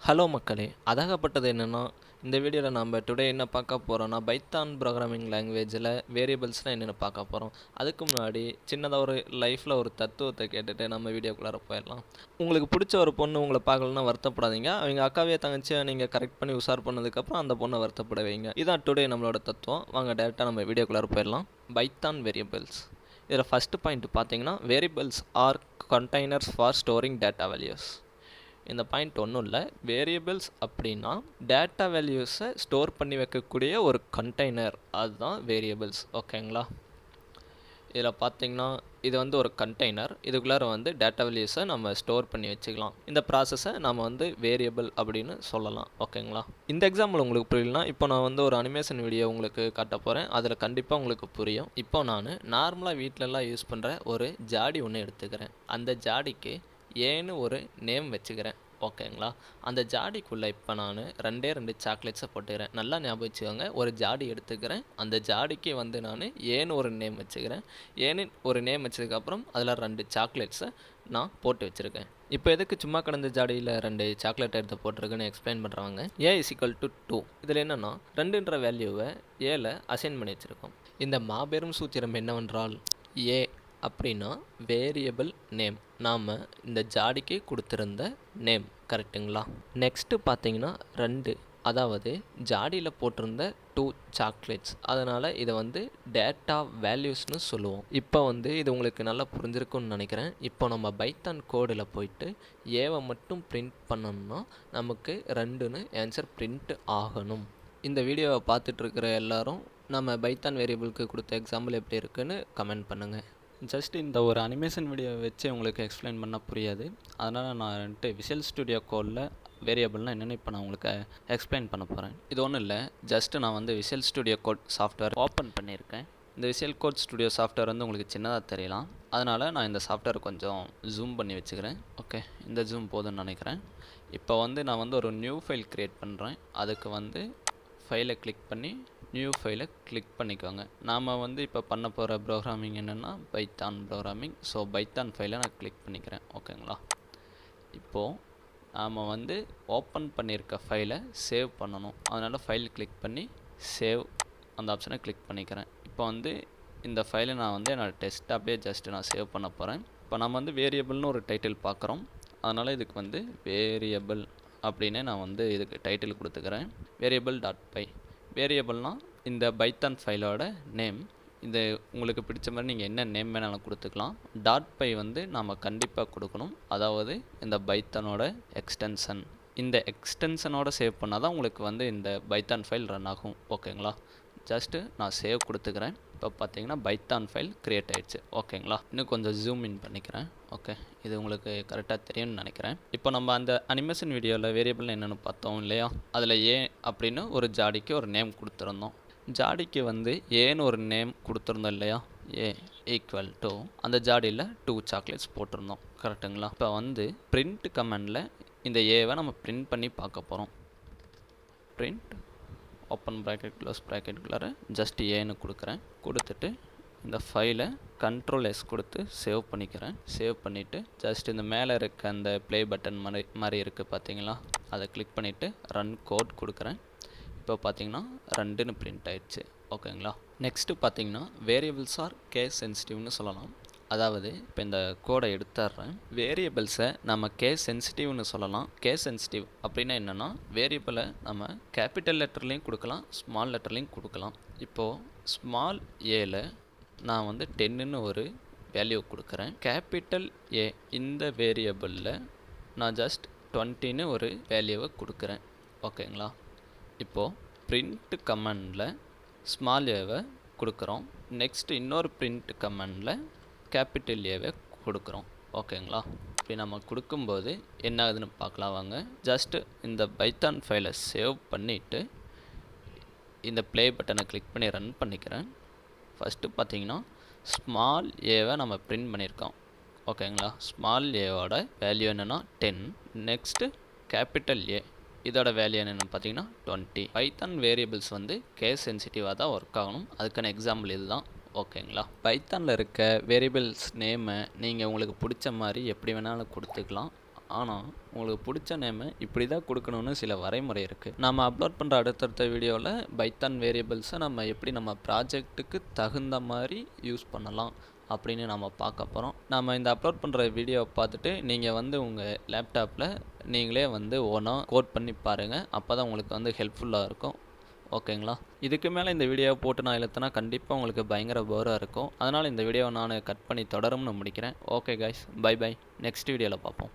Hello மக்களே, அதாகப்பட்டது என்னென்னா, இந்த வீடியோவில் நம்ம டுடே என்ன பார்க்க போகிறோன்னா, பைத்தான் ப்ரோக்ராமிங் லாங்குவேஜில் வேரியபிள்ஸ்னால் என்னென்னு பார்க்க போகிறோம். அதுக்கு முன்னாடி சின்னதாக ஒரு லைஃப்பில் ஒரு தத்துவத்தை கேட்டுட்டு நம்ம வீடியோக்குள்ளார போயிடலாம். உங்களுக்கு பிடிச்ச ஒரு பொண்ணு உங்களை பார்க்கலன்னா வருத்தப்படாதீங்க. அவங்க அக்காவே தங்கச்சியை நீங்கள் கரெக்ட் பண்ணி உஷார் பண்ணதுக்கப்புறம் அந்த பொண்ணை வருத்தப்பட வைங்க. இதான் டுடே நம்மளோட தத்துவம். வாங்க டேரெக்டாக நம்ம வீடியோக்குள்ளார போயிடலாம். Python variables. இதில் ஃபஸ்ட்டு பாயிண்ட் பார்த்தீங்கன்னா, variables are containers for storing data values. இந்த பாயிண்ட் ஒன்றும் இல்லை. வேரியபிள்ஸ் அப்படின்னா டேட்டா வேல்யூஸை ஸ்டோர் பண்ணி வைக்கக்கூடிய ஒரு கண்டெய்னர், அதுதான் வேரியபிள்ஸ். ஓகேங்களா? இதில் பார்த்தீங்கன்னா இது வந்து ஒரு கண்டெய்னர். இதுக்குள்ளார வந்து டேட்டா வேல்யூஸை நம்ம ஸ்டோர் பண்ணி வச்சுக்கலாம். இந்த ப்ராசஸை நம்ம வந்து வேரியபிள் அப்படின்னு சொல்லலாம். ஓகேங்களா? இந்த எக்ஸாம்பிள் உங்களுக்கு புரியலனா, இப்போ நான் வந்து ஒரு அனிமேஷன் வீடியோ உங்களுக்கு காட்ட போகிறேன். அதில் கண்டிப்பாக உங்களுக்கு புரியும். இப்போ நான் நார்மலாக வீட்டிலலாம் யூஸ் பண்ணுற ஒரு ஜாடி ஒன்று எடுத்துக்கிறேன். அந்த ஜாடிக்கு ஏன்னு ஒரு நேம் வச்சுக்கிறேன். ஓகேங்களா? அந்த ஜாடிக்குள்ளே இப்போ நான் ரெண்டு சாக்லேட்ஸை போட்டுக்கிறேன். நல்லா ஞாபகம் வச்சுக்கோங்க. ஒரு ஜாடி எடுத்துக்கிறேன். அந்த ஜாடிக்கு வந்து நான் ஏன்னு ஒரு நேம் வச்சுக்கிறேன். ஏன்னு ஒரு நேம் வச்சதுக்கப்புறம் அதில் 2 சாக்லேட்ஸை நான் போட்டு வச்சுருக்கேன். இப்போ எதுக்கு சும்மா கிடந்த ஜாடியில் 2 சாக்லேட் எடுத்து போட்டிருக்குன்னு எக்ஸ்பிளைன் பண்ணுறாங்க. A = 2. இதில் என்னென்னா 2ன்ற வேல்யூவை ஏல அசைன் பண்ணி வச்சுருக்கோம். இந்த மாபெரும் சூத்திரம் என்னவென்றால், ஏ அப்படின்னா வேரியபிள் நேம், நாம் இந்த ஜாடிக்கு கொடுத்துருந்த நேம். கரெக்டுங்களா? நெக்ஸ்ட்டு பார்த்தீங்கன்னா 2, அதாவது ஜாடியில் போட்டிருந்த 2 சாக்லேட்ஸ். அதனால் இதை வந்து டேட்டா வேல்யூஸ்னு சொல்லுவோம். இப்போ வந்து இது உங்களுக்கு நல்லா புரிஞ்சிருக்குன்னு நினைக்கிறேன். இப்போ நம்ம பைத்தான் கோடில் போயிட்டு ஏவை மட்டும் பிரிண்ட் பண்ணோம்னா நமக்கு 2ன்னு ஆன்சர் பிரிண்ட் ஆகணும். இந்த வீடியோவை பார்த்துட்ருக்கிற எல்லாரும் நம்ம பைத்தான் வேரியபிளுக்கு கொடுத்த எக்ஸாம்பிள் எப்படி இருக்குன்னு கமெண்ட் பண்ணுங்கள். ஜஸ்ட் இந்த ஒரு அனிமேஷன் வீடியோ வச்சு உங்களுக்கு எக்ஸ்பிளைன் பண்ணால் புரியாது. அதனால் நான் வந்துட்டு விஷுவல் ஸ்டுடியோ கோடில் வேரியபிள்னால் என்னென்னு இப்போ நான் உங்களுக்கு எக்ஸ்பிளைன் பண்ண போகிறேன். இது ஒன்றும் இல்லை, ஜஸ்ட்டு நான் வந்து visual studio code software open பண்ணியிருக்கேன். இந்த விஷுவல் கோட் ஸ்டுடியோ சாஃப்ட்வேர் வந்து உங்களுக்கு சின்னதாக தெரியலாம். அதனால் நான் இந்த சாஃப்ட்வேர் கொஞ்சம் ஜூம் பண்ணி வச்சுக்கிறேன். ஓகே, இந்த ஜூம் போதும்னு நினைக்கிறேன். இப்போ வந்து நான் வந்து ஒரு நியூ ஃபைல் க்ரியேட் பண்ணுறேன். அதுக்கு வந்து ஃபைலை கிளிக் பண்ணி நியூ ஃபைலை கிளிக் பண்ணிக்கோங்க. நாம் வந்து இப்போ பண்ண போகிற ப்ரோக்ராமிங் என்னென்னா பைத்தான் ப்ரோக்ராமிங். ஸோ பைத்தான் ஃபைலை நான் கிளிக் பண்ணிக்கிறேன். ஓகேங்களா? இப்போது நாம் வந்து ஓப்பன் பண்ணியிருக்க ஃபைலை சேவ் பண்ணணும். அதனால் ஃபைல் கிளிக் பண்ணி சேவ் அந்த ஆப்ஷனை கிளிக் பண்ணிக்கிறேன். இப்போ வந்து இந்த ஃபைலை நான் வந்து என்னோடய டெஸ்க்டாப்லேயே ஜஸ்ட்டு நான் சேவ் பண்ண போகிறேன். இப்போ நம்ம வந்து வேரியபிள்னு ஒரு டைட்டில் பார்க்குறோம். அதனால் இதுக்கு வந்து வேரியபிள் அப்படின்னு நான் வந்து இதுக்கு டைட்டில் கொடுத்துக்கிறேன். வேரியபிள்.py. வேரியபிள்னால் இந்த பைத்தான் ஃபைலோட நேம். இது உங்களுக்கு பிடிச்ச மாதிரி நீங்கள் என்ன நேம் வேணாலும் கொடுத்துக்கலாம். .py வந்து நாம் கண்டிப்பாக கொடுக்கணும். அதாவது இந்த பைத்தானோட எக்ஸ்டென்ஷன். இந்த எக்ஸ்டென்ஷனோட சேவ் பண்ணால் தான் உங்களுக்கு வந்து இந்த பைத்தான் ஃபைல் ரன் ஆகும். ஓகேங்களா? ஜஸ்ட்டு நான் சேவ் கொடுத்துக்கிறேன். இப்போ பார்த்தீங்கன்னா பைத்தான் ஃபைல் க்ரியேட் ஆகிடுச்சு. ஓகேங்களா? இன்னும் கொஞ்சம் ஜூம் இன் பண்ணிக்கிறேன். ஓகே, இது உங்களுக்கு கரெக்டாக தெரியும்னு நினைக்கிறேன். இப்போ நம்ம அந்த அனிமேஷன் வீடியோவில் வேரியபிள் என்னென்னு பார்த்தோம் இல்லையா? அதில் ஏ அப்படின்னு ஒரு ஜாடிக்கு ஒரு நேம் கொடுத்துருந்தோம். ஜாடிக்கு வந்து ஏன்னு ஒரு நேம் கொடுத்துருந்தோம் இல்லையா? ஏ = அந்த ஜாடியில் 2 சாக்லேட்ஸ் போட்டிருந்தோம். கரெக்டுங்களா? இப்போ வந்து பிரிண்ட் கமெண்டில் இந்த ஏவை நம்ம பிரிண்ட் பண்ணி பார்க்க போகிறோம். பிரிண்ட் ஓப்பன் ப்ராக்கெட் க்ளோஸ் ப்ராக்கெட்டுக்குள்ளார ஜஸ்ட் ஏன்னு கொடுக்குறேன். கொடுத்துட்டு இந்த ஃபைலை Ctrl+S கொடுத்து சேவ் பண்ணிக்கிறேன். சேவ் பண்ணிவிட்டு ஜஸ்ட் இந்த மேலே இருக்க அந்த ப்ளே பட்டன் மாதிரி இருக்குது பார்த்தீங்களா? அதை கிளிக் பண்ணிவிட்டு ரன் கோட் கொடுக்குறேன். இப்போ பார்த்தீங்கன்னா 2ன்னு பிரிண்ட் ஆயிடுச்சு. ஓகேங்களா? நெக்ஸ்ட்டு பார்த்தீங்கன்னா வேரியபிள்ஸ் ஆர் கேஸ் சென்சிட்டிவ்னு சொல்லலாம். அதாவது இப்போ இந்த கோடை எடுத்துடுறேன். வேரியபிள்ஸை நம்ம கேஸ் சென்சிட்டிவ்னு சொல்லலாம். கேஸ் சென்சிட்டிவ் அப்படின்னா என்னென்னா, வேரியபிளை நம்ம கேபிட்டல் லெட்டர்லேயும் கொடுக்கலாம், ஸ்மால் லெட்டர்லேயும் கொடுக்கலாம். இப்போது ஸ்மால் ஏல நான் வந்து 10ன்னு ஒரு வேல்யூ கொடுக்குறேன். கேபிட்டல் ஏ இந்த வேரியபிளில் நான் ஜஸ்ட் 20ன்னு ஒரு வேல்யூவை கொடுக்குறேன். ஓகேங்களா? இப்போது பிரிண்ட் கமெண்டில் ஸ்மால் ஏவை கொடுக்குறோம். நெக்ஸ்ட் இன்னொரு பிரிண்ட் கமெண்டில் கேபிட்டல் ஏவை கொடுக்குறோம். ஓகேங்களா? இப்படி நம்ம கொடுக்கும்போது என்ன ஆகுதுன்னு பார்க்கலாம் வாங்க. ஜஸ்ட்டு இந்த பைத்தான் ஃபைலை சேவ் பண்ணிவிட்டு இந்த ப்ளே பட்டனை கிளிக் பண்ணி ரன் பண்ணிக்கிறேன். ஃபஸ்ட்டு பார்த்தீங்கன்னா ஸ்மால் ஏவை நம்ம பிரிண்ட் பண்ணியிருக்கோம். ஓகேங்களா? ஸ்மால் ஏவோட வேல்யூ என்னென்னா 10. நெக்ஸ்ட்டு கேபிட்டல் ஏ இதோட வேல்யூ என்னென்னு பார்த்தீங்கன்னா 20. பைத்தான் வேரியபிள்ஸ் வந்து கேஸ் சென்சிட்டிவாக தான் ஒர்க் ஆகணும். அதுக்கான எக்ஸாம்பிள் இது தான். ஓகேங்களா? பைத்தானில் இருக்க வேரியபிள்ஸ் நேமை நீங்கள் உங்களுக்கு பிடிச்ச மாதிரி எப்படி வேணாலும் கொடுத்துக்கலாம். ஆனால் உங்களுக்கு பிடிச்ச நேமை இப்படி தான் கொடுக்கணும்னு சில வரைமுறை இருக்குது. நம்ம அப்லோட் பண்ணுற அடுத்தடுத்த வீடியோவில் பைத்தான் வேரியபிள்ஸை நம்ம எப்படி நம்ம ப்ராஜெக்ட்டுக்கு தகுந்த மாதிரி யூஸ் பண்ணலாம் அப்படின்னு நம்ம பார்க்க போகிறோம். நம்ம இந்த அப்லோட் பண்ணுற வீடியோவை பார்த்துட்டு நீங்கள் உங்கள் லேப்டாப்பில் நீங்களே ஓனாக கோட் பண்ணி பாருங்கள். அப்போ தான் உங்களுக்கு ஹெல்ப்ஃபுல்லாக இருக்கும். ஓகேங்களா? இதுக்கு மேலே இந்த வீடியோவை போட்டு நான் இழுத்தனா கண்டிப்பாக உங்களுக்கு பயங்கர போராக இருக்கும். அதனால் இந்த வீடியோவை நான் கட் பண்ணி தொடரும்னு முடிக்கிறேன். Okay guys, bye bye. Next வீடியோவில் பார்ப்போம்.